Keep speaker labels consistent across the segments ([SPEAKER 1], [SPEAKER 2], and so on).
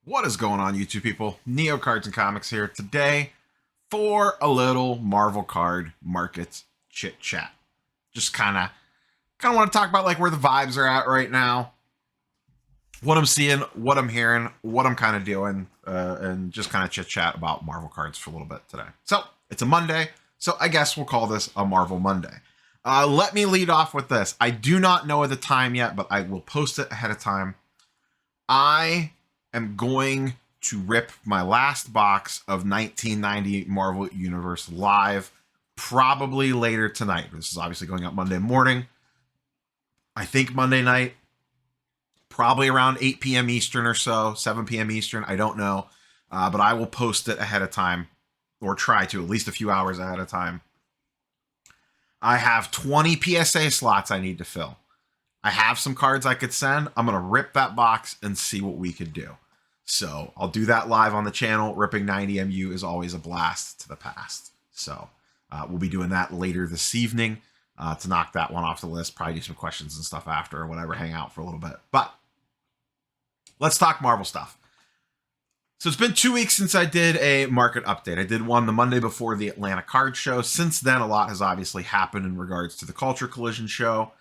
[SPEAKER 1] What is going on, YouTube people? Neo Cards and Comics here today for a little Marvel card market chit chat. Just kind of want to talk about like where the vibes are at right now, what I'm seeing, what I'm hearing, what I'm kind of doing, and just kind of chit chat about Marvel cards for a little bit today. So it's a Monday, so I guess we'll call this a Marvel Monday. Let me lead off with this. I do not know the time yet, but I will post it ahead of time. I am going to rip my last box of 1990 Marvel Universe live, probably later tonight. This is obviously going up Monday morning. I think Monday night, probably around 8 p.m. Eastern or so, 7 p.m. Eastern. I don't know, but I will post it ahead of time, or try to, at least a few hours ahead of time. I have 20 PSA slots I need to fill. I have some cards I could send. I'm going to rip that box and see what we could do. So I'll do that live on the channel. Ripping 90 MU is always a blast to the past. So we'll be doing that later this evening to knock that one off the list. Probably do some questions and stuff after or whatever, hang out for a little bit. But let's talk Marvel stuff. So it's been 2 weeks since I did a market update. I did one the Monday before the Atlanta card show. Since then, a lot has obviously happened in regards to the Culture Collision show.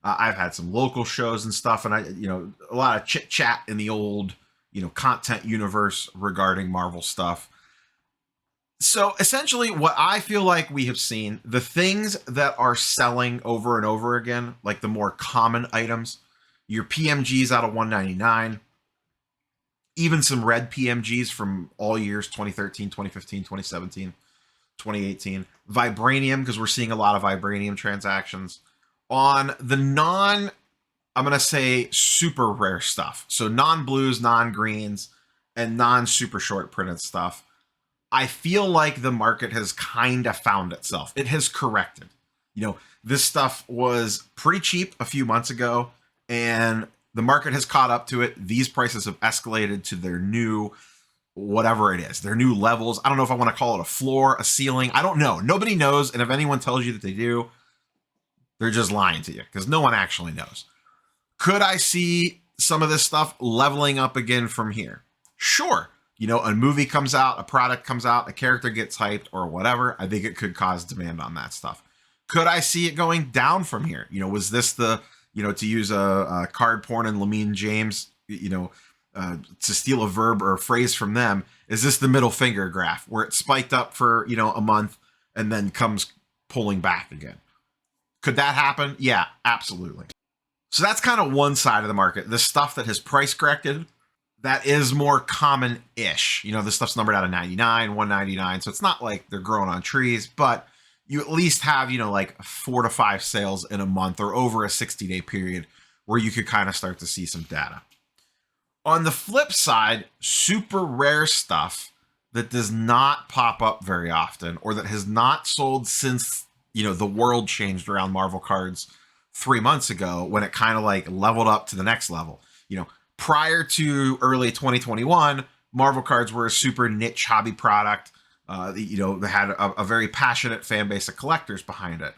[SPEAKER 1] I've had some local shows and stuff, and a lot of chit chat in the old, content universe regarding Marvel stuff. So essentially what I feel like we have seen, the things that are selling over and over again, like the more common items, your PMGs out of 199, even some red PMGs from all years, 2013, 2015, 2017, 2018, Vibranium, because we're seeing a lot of Vibranium transactions. On the I'm going to say super rare stuff. So non-blues, non-greens, and non-super short printed stuff. I feel like the market has kind of found itself. It has corrected. This stuff was pretty cheap a few months ago, and the market has caught up to it. These prices have escalated to their new, whatever it is, their new levels. I don't know if I want to call it a floor, a ceiling. I don't know. Nobody knows. And if anyone tells you that they do, they're just lying to you because no one actually knows. Could I see some of this stuff leveling up again from here? Sure. A movie comes out, a product comes out, a character gets hyped or whatever. I think it could cause demand on that stuff. Could I see it going down from here? Was this the, to use a card porn and Lamine James, to steal a verb or a phrase from them, is this the middle finger graph where it spiked up for, a month and then comes pulling back again? Could that happen? Yeah, absolutely. So that's kind of one side of the market. The stuff that has price corrected, that is more common-ish. This stuff's numbered out of 99, 199. So it's not like they're growing on trees, but you at least have, like 4 to 5 sales in a month or over a 60-day period where you could kind of start to see some data. On the flip side, super rare stuff that does not pop up very often or that has not sold since the world changed around Marvel cards 3 months ago when it kind of like leveled up to the next level. Prior to early 2021, Marvel cards were a super niche hobby product. They had a very passionate fan base of collectors behind it.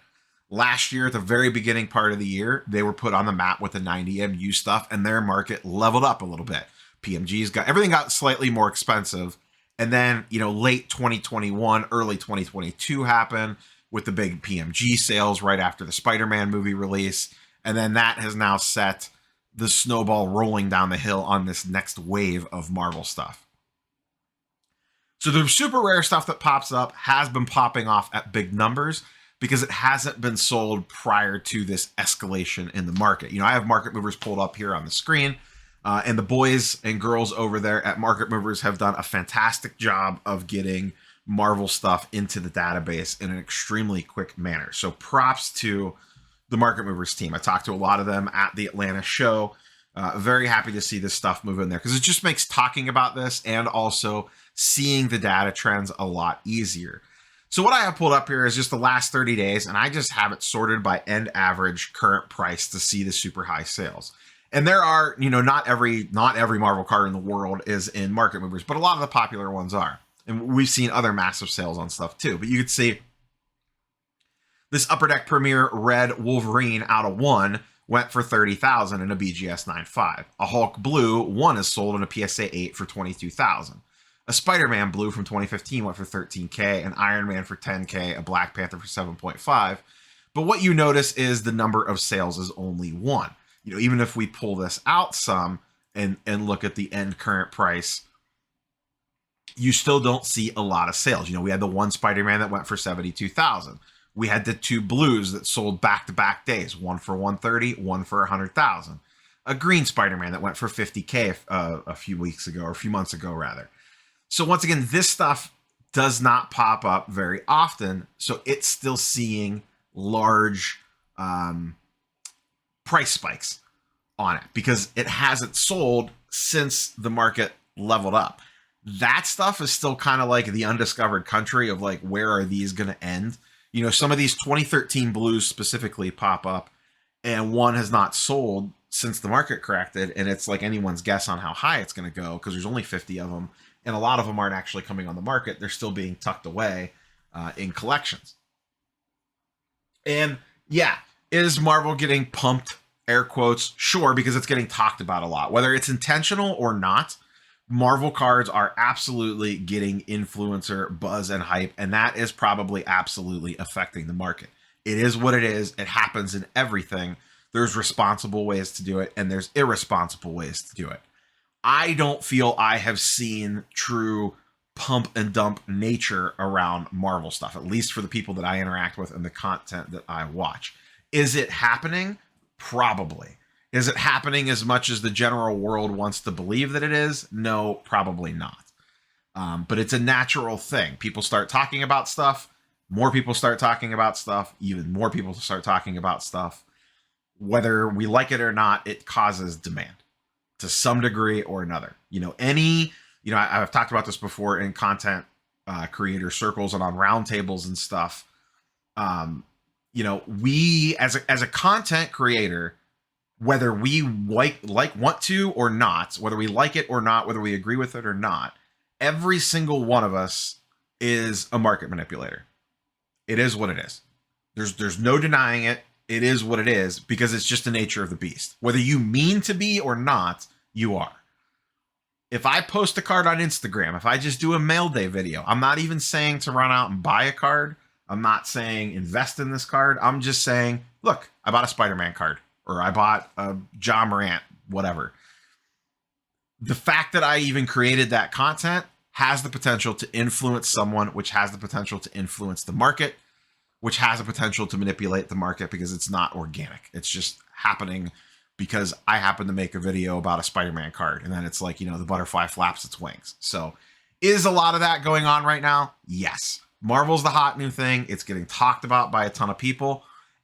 [SPEAKER 1] Last year, at the very beginning part of the year, they were put on the map with the 90 MU stuff, and their market leveled up a little bit. Everything got slightly more expensive. And then, late 2021, early 2022 happened with the big PMG sales right after the Spider-Man movie release. And then that has now set the snowball rolling down the hill on this next wave of Marvel stuff. So the super rare stuff that pops up has been popping off at big numbers because it hasn't been sold prior to this escalation in the market. I have Market Movers pulled up here on the screen, and the boys and girls over there at Market Movers have done a fantastic job of getting Marvel stuff into the database in an extremely quick manner. So props to the Market Movers team. I talked to a lot of them at the Atlanta show. Very happy to see this stuff move in there because it just makes talking about this and also seeing the data trends a lot easier. So what I have pulled up here is just the last 30 days, and I just have it sorted by end average current price to see the super high sales. And there are, not every Marvel card in the world is in Market Movers, but a lot of the popular ones are. And we've seen other massive sales on stuff too. But you could see this Upper Deck Premier Red Wolverine out of 1 went for $30,000 in a BGS 9.5. A Hulk Blue 1 is sold in a PSA 8 for $22,000. A Spider-Man Blue from 2015 went for $13K, an Iron Man for $10K, a Black Panther for $7.5. But what you notice is the number of sales is only 1. Even if we pull this out some and look at the end current price, you still don't see a lot of sales. We had the one Spider-Man that went for $72,000. We had the 2 blues that sold back-to-back days, one for $130,000, one for $100,000. A green Spider-Man that went for $50K a few weeks ago, or a few months ago, rather. So once again, this stuff does not pop up very often, so it's still seeing large price spikes on it because it hasn't sold since the market leveled up. That stuff is still kind of like the undiscovered country of like, where are these going to end? Some of these 2013 blues specifically pop up and one has not sold since the market corrected. And it's like anyone's guess on how high it's going to go because there's only 50 of them. And a lot of them aren't actually coming on the market. They're still being tucked away in collections. And yeah, is Marvel getting pumped, air quotes? Sure, because it's getting talked about a lot. Whether it's intentional or not, Marvel cards are absolutely getting influencer buzz and hype, and that is probably absolutely affecting the market. It is what it is. It happens in everything. There's responsible ways to do it, and there's irresponsible ways to do it. I don't feel I have seen true pump and dump nature around Marvel stuff, at least for the people that I interact with and the content that I watch. Is it happening? Probably. Is it happening as much as the general world wants to believe that it is? No, probably not. But it's a natural thing. People start talking about stuff. More people start talking about stuff. Even more people start talking about stuff. Whether we like it or not, it causes demand to some degree or another. I've talked about this before in content creator circles and on roundtables and stuff. We as a content creator, whether we want to or not, whether we like it or not, whether we agree with it or not, every single one of us is a market manipulator. It is what it is. There's no denying it. It is what it is because it's just the nature of the beast. Whether you mean to be or not, you are. If I post a card on Instagram, if I just do a mail day video, I'm not even saying to run out and buy a card. I'm not saying invest in this card. I'm just saying, look, I bought a Spider-Man card or I bought a John Morant, whatever. The fact that I even created that content has the potential to influence someone, which has the potential to influence the market, which has a potential to manipulate the market because it's not organic. It's just happening because I happen to make a video about a Spider-Man card. And then it's like, the butterfly flaps its wings. So is a lot of that going on right now? Yes. Marvel's the hot new thing. It's getting talked about by a ton of people.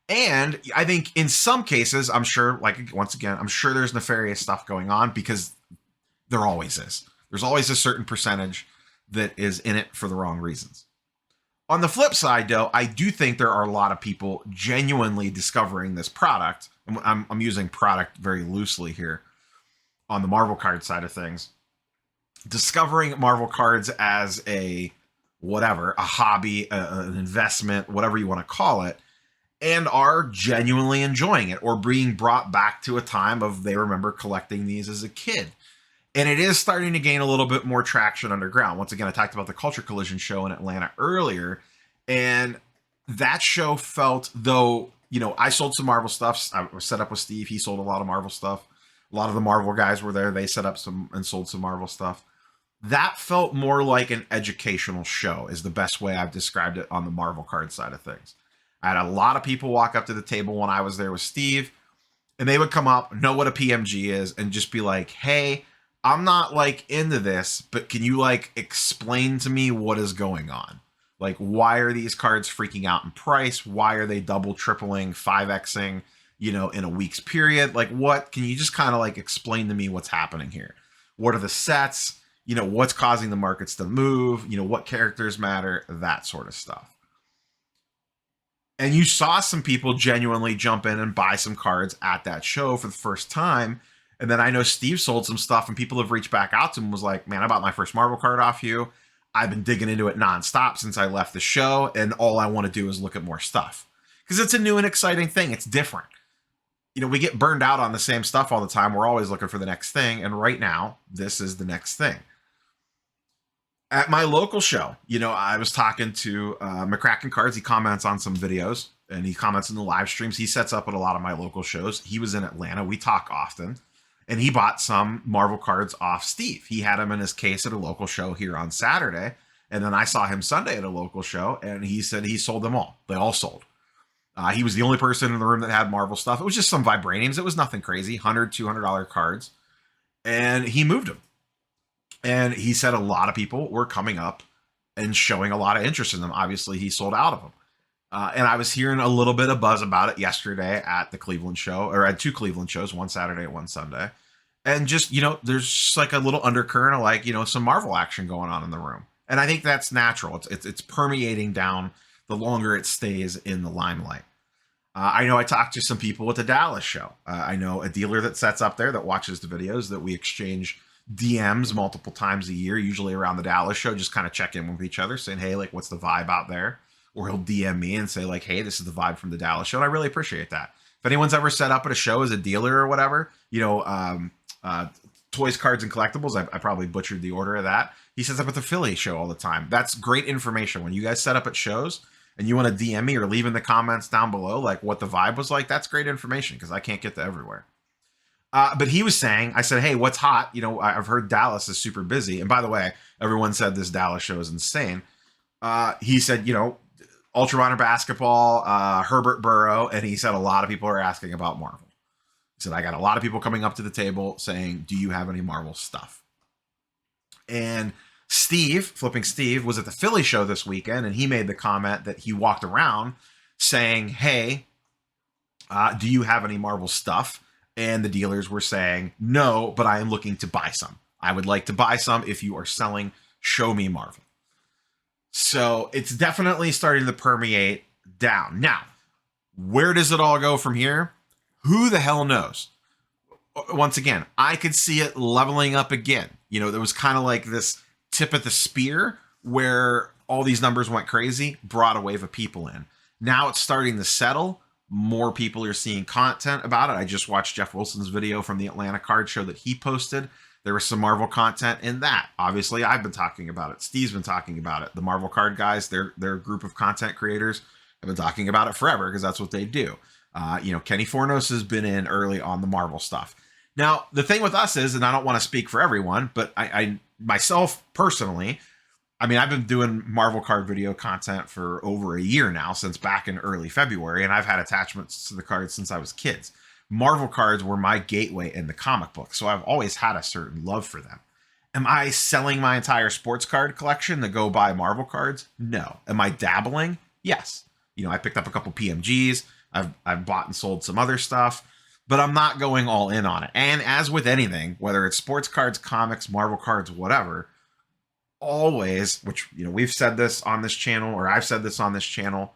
[SPEAKER 1] And I think in some cases, I'm sure, I'm sure there's nefarious stuff going on because there always is. There's always a certain percentage that is in it for the wrong reasons. On the flip side, though, I do think there are a lot of people genuinely discovering this product. And I'm using product very loosely here on the Marvel card side of things. Discovering Marvel cards as a hobby, an investment, whatever you want to call it, and are genuinely enjoying it or being brought back to a time of they remember collecting these as a kid. And it is starting to gain a little bit more traction underground. Once again, I talked about the Culture Collision show in Atlanta earlier, and that show felt, though, I sold some Marvel stuff. I was set up with Steve. He sold a lot of Marvel stuff. A lot of the Marvel guys were there. They set up some and sold some Marvel stuff. That felt more like an educational show is the best way I've described it on the Marvel card side of things. I had a lot of people walk up to the table when I was there with Steve, and they would come up, know what a PMG is, and just be like, hey, I'm not into this, but can you explain to me what is going on? Why are these cards freaking out in price? Why are they double, tripling, 5Xing, in a week's period? What can you just kind of explain to me what's happening here? What are the sets? What's causing the markets to move? What characters matter? That sort of stuff. And you saw some people genuinely jump in and buy some cards at that show for the first time. And then I know Steve sold some stuff and people have reached back out to him and was like, man, I bought my first Marvel card off you. I've been digging into it nonstop since I left the show. And all I want to do is look at more stuff because it's a new and exciting thing. It's different. we get burned out on the same stuff all the time. We're always looking for the next thing. And right now, this is the next thing. At my local show, I was talking to McCracken Cards. He comments on some videos and he comments in the live streams. He sets up at a lot of my local shows. He was in Atlanta. We talk often. And he bought some Marvel cards off Steve. He had them in his case at a local show here on Saturday. And then I saw him Sunday at a local show, and he said he sold them all. They all sold. He was the only person in the room that had Marvel stuff. It was just some vibraniums. It was nothing crazy, $100, $200 cards. And he moved them. And he said a lot of people were coming up and showing a lot of interest in them. Obviously, he sold out of them. And I was hearing a little bit of buzz about it yesterday at the Cleveland show, or at 2 Cleveland shows, one Saturday and one Sunday. And just, there's just like a little undercurrent of like, some Marvel action going on in the room. And I think that's natural. It's permeating down the longer it stays in the limelight. I know I talked to some people at the Dallas show. I know a dealer that sets up there that watches the videos that we exchange DMs multiple times a year, usually around the Dallas show, just kind of check in with each other saying, hey, like, what's the vibe out there? Or he'll DM me and say like, hey, this is the vibe from the Dallas show. And I really appreciate that. If anyone's ever set up at a show as a dealer or whatever, Toys, Cards, and Collectibles, I probably butchered the order of that. He sets up at the Philly show all the time. That's great information. When you guys set up at shows and you want to DM me or leave in the comments down below, like what the vibe was like, that's great information because I can't get to everywhere. But he was saying, I said, hey, what's hot? I've heard Dallas is super busy. And by the way, everyone said this Dallas show is insane. He said, Ultra Runner Basketball, Herbert Burrow, and he said a lot of people are asking about Marvel. He said, I got a lot of people coming up to the table saying, do you have any Marvel stuff? And Flipping Steve, was at the Philly show this weekend, and he made the comment that he walked around saying, hey, do you have any Marvel stuff? And the dealers were saying, no, but I am looking to buy some. I would like to buy some. If you are selling, show me Marvel. So it's definitely starting to permeate down. Now, where does it all go from here? Who the hell knows? Once again, I could see it leveling up again. There was kind of like this tip of the spear where all these numbers went crazy, brought a wave of people in. Now it's starting to settle. More people are seeing content about it. I just watched Jeff Wilson's video from the Atlanta card show that he posted. There was some Marvel content in that. Obviously, I've been talking about it. Steve's been talking about it. The Marvel card guys, they're a group of content creators, have been talking about it forever because that's what they do. Kenny Fornos has been in early on the Marvel stuff. Now, the thing with us is, and I don't want to speak for everyone, but I myself personally, I've been doing Marvel card video content for over a year now, since back in early February, and I've had attachments to the cards since I was kids. Marvel cards were my gateway in the comic book, so I've always had a certain love for them. Am I selling my entire sports card collection to go buy Marvel cards? No. Am I dabbling? Yes. I picked up a couple PMGs. I've bought and sold some other stuff, but I'm not going all in on it. And as with anything, whether it's sports cards, comics, Marvel cards, whatever, always, which, we've said this on this channel, or I've said this on this channel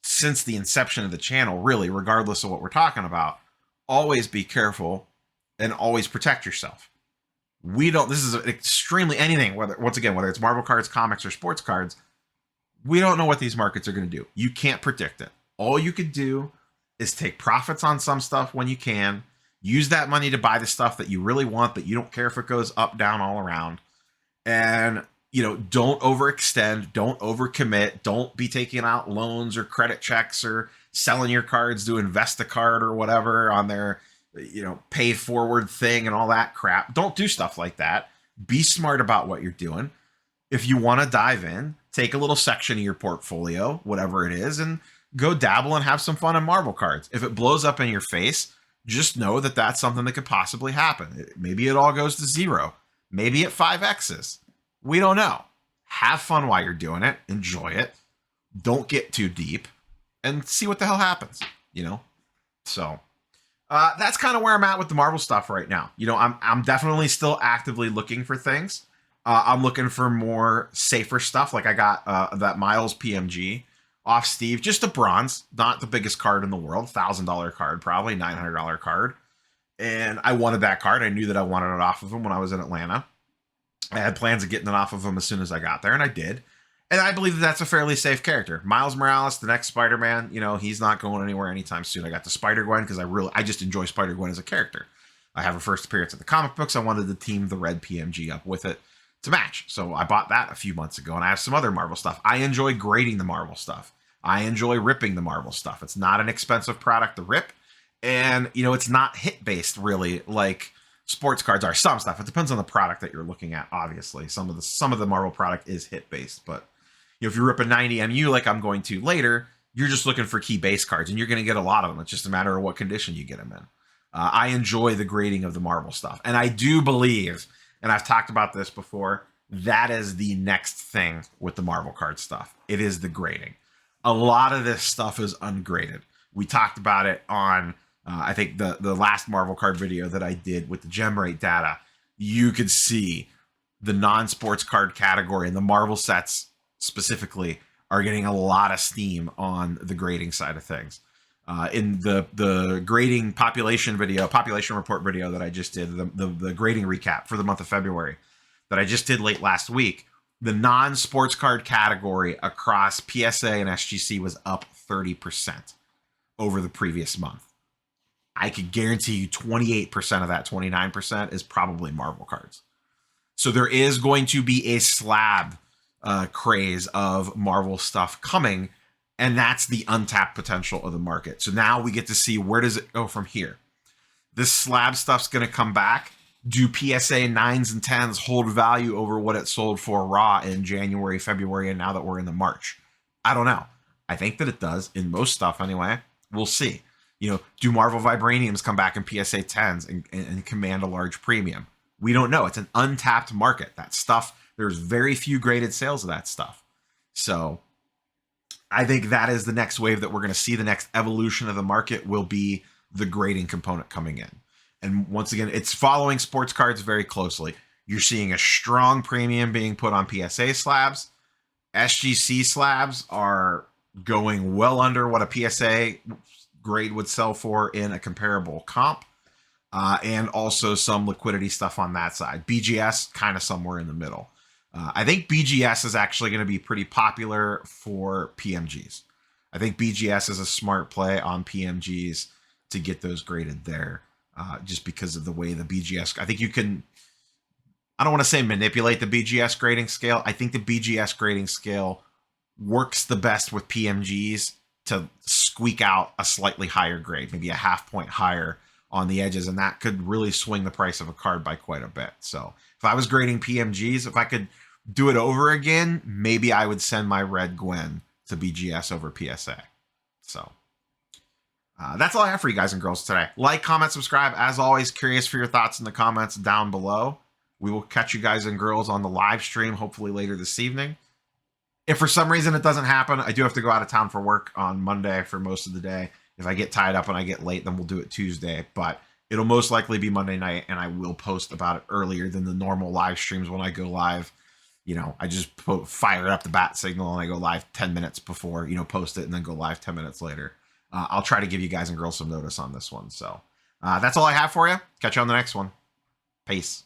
[SPEAKER 1] since the inception of the channel, really, regardless of what we're talking about, always be careful and always protect yourself. This is extremely anything, whether it's Marvel cards, comics, or sports cards, we don't know what these markets are going to do. You can't predict it. All you could do is take profits on some stuff when you can, use that money to buy the stuff that you really want, that you don't care if it goes up, down, all around. And, don't overextend, don't overcommit, don't be taking out loans or credit checks or selling your cards to invest a card or whatever on their, pay forward thing and all that crap. Don't do stuff like that. Be smart about what you're doing. If you want to dive in, take a little section of your portfolio, whatever it is, and go dabble and have some fun in Marvel cards. If it blows up in your face, just know that that's something that could possibly happen. Maybe it all goes to zero. Maybe it 5X's. We don't know. Have fun while you're doing it. Enjoy it. Don't get too deep and see what the hell happens, So that's kind of where I'm at with the Marvel stuff right now. I'm definitely still actively looking for things. I'm looking for more safer stuff. Like I got that Miles PMG off Steve, just a bronze, not the biggest card in the world, $1,000 card, probably $900 card. And I wanted that card. I knew that I wanted it off of him when I was in Atlanta. I had plans of getting it off of him as soon as I got there, and I did. And I believe that that's a fairly safe character. Miles Morales, the next Spider-Man, you know, he's not going anywhere anytime soon. I got the Spider-Gwen because I just enjoy Spider-Gwen as a character. I have her first appearance in the comic books. I wanted to team the red PMG up with it to match. So I bought that a few months ago, and I have some other Marvel stuff. I enjoy grading the Marvel stuff. I enjoy ripping the Marvel stuff. It's not an expensive product to rip, and, you know, it's not hit-based, really, like sports cards are. Some stuff. It depends on the product that you're looking at, obviously. Some of the Marvel product is hit-based, but you know, if you rip a 90 MU like I'm going to later, you're just looking for key base cards, and you're going to get a lot of them. It's just a matter of what condition you get them in. I enjoy the grading of the Marvel stuff, and I do believe, and I've talked about this before, that is the next thing with the Marvel card stuff. It is the grading. A lot of this stuff is ungraded. We talked about it on, I think, the last Marvel card video that I did with the gem rate data. You could see the non-sports card category and the Marvel sets specifically are getting a lot of steam on the grading side of things. In the grading population report video that I just did, the grading recap for the month of February that I just did late last week, the non-sports card category across PSA and SGC was up 30% over the previous month. I could guarantee you 28% of that 29% is probably Marvel cards. So there is going to be a slab craze of Marvel stuff coming, and that's the untapped potential of the market. So now we get to see, where does it go from here? This slab stuff's going to come back. Do PSA 9s and 10s hold value over what it sold for raw in January, February, and now that we're in the March? I don't know. I think that it does in most stuff anyway. We'll see. You know, do Marvel Vibraniums come back in PSA 10s and command a large premium? We don't know. It's an untapped market. That stuff, there's very few graded sales of that stuff. So I think that is the next wave that we're going to see. The next evolution of the market will be the grading component coming in. And once again, it's following sports cards very closely. You're seeing a strong premium being put on PSA slabs. SGC slabs are going well under what a PSA grade would sell for in a comparable comp. And also some liquidity stuff on that side. BGS, kind of somewhere in the middle. I think BGS is actually going to be pretty popular for PMGs. I think BGS is a smart play on PMGs to get those graded there. Just because of the way the BGS, I think you can, I don't want to say manipulate the BGS grading scale. I think the BGS grading scale works the best with PMGs to squeak out a slightly higher grade, maybe a half point higher on the edges, and that could really swing the price of a card by quite a bit. So if I was grading PMGs, if I could do it over again, maybe I would send my Red Gwen to BGS over PSA. So that's all I have for you guys and girls today. Like, comment, subscribe. As always, curious for your thoughts in the comments down below. We will catch you guys and girls on the live stream, hopefully later this evening. If for some reason it doesn't happen, I do have to go out of town for work on Monday for most of the day. If I get tied up and I get late, then we'll do it Tuesday. But it'll most likely be Monday night, and I will post about it earlier than the normal live streams when I go live. You know, I just fire up the bat signal and I go live 10 minutes before, you know, post it and then go live 10 minutes later. I'll try to give you guys and girls some notice on this one. So that's all I have for you. Catch you on the next one. Peace.